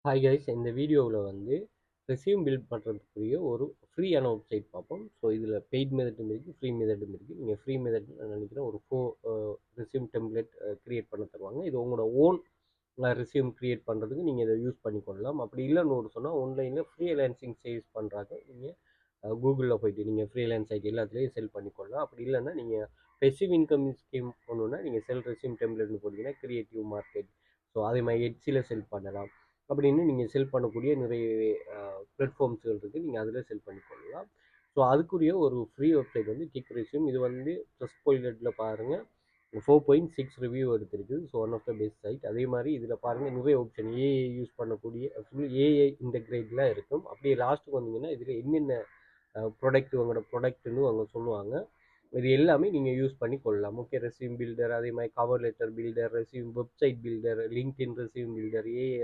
Hi guys, இந்த வீடியோவில் வந்து ரெஸ்யூம் பில்ட் பண்ணுறதுக்குரிய ஒரு ஃப்ரீயான வெப்சைட் பார்ப்போம். ஸோ இதில் பெய்ட் மெத்தடும் இருக்குது, ஃப்ரீ மெத்தடும் இருக்குது. நீங்கள் ஃப்ரீ மெத்தட் நான் நினைக்கிறேன் ஒரு ரெஸ்யூம் டெம்ப்ளேட் க்ரியேட் பண்ண தருவாங்க. இது உங்களோட ஓன் ரெஸ்யூம் க்ரியேட் பண்ணுறதுக்கு நீங்கள் இதை யூஸ் பண்ணிக்கொள்ளலாம். அப்படி இல்லைன்னு ஒரு சொன்னால் ஆன்லைனில் ஃப்ரீலான்சிங் சேல்ஸ் பண்ணுறாங்க. நீங்கள் கூகுளில் போய்ட்டு நீங்கள் ஃப்ரீலான்ஸ் சைட் எல்லாத்துலேயும் செல் பண்ணிக்கொள்ளலாம். அப்படி இல்லைன்னா நீங்கள் பெசிவ் இன்கம் ஸ்கீம் ஒன்றுனா நீங்கள் செல் ரெஸ்யூம் டெம்ப்ளேட்னு போட்டிங்கன்னா கிரியேட்டிவ் மார்க்கெட், ஸோ அதே மாதிரி எட்ஸில் செல் பண்ணலாம். அப்படின்னு நீங்கள் செல் பண்ணக்கூடிய நிறைய பிளாட்ஃபார்ம்ஸ்கள் இருக்குது. நீங்கள் அதில் செல் பண்ணிக்கொள்ளலாம். ஸோ அதுக்குரிய ஒரு ஃப்ரீ வெப்சைட் வந்து கிக் ரெஸ்யூம். இது வந்து ட்ரஸ்ட்போல்ட்டில் பாருங்கள் 4.6 ரிவ்யூ எடுத்திருக்குது. So one of the best site. அதே மாதிரி இதில் பாருங்கள் நிறைய ஆப்ஷன் ஏஐ யூஸ் பண்ணக்கூடிய ஃபுல் ஏஐ இன்டெகிரேட்லாம் இருக்கும். அப்படியே லாஸ்ட்டுக்கு வந்தீங்கன்னா இதில் என்னென்ன ப்ராடக்ட் உங்களோட ப்ராடக்ட்னு அவங்க சொல்லுவாங்க. இது எல்லாமே நீங்கள் யூஸ் பண்ணி கொள்ளலாம். ஓகே, ரெஸ்யூம் பில்டர், அதே மாதிரி cover letter builder, resume website builder, LinkedIn resume builder, AI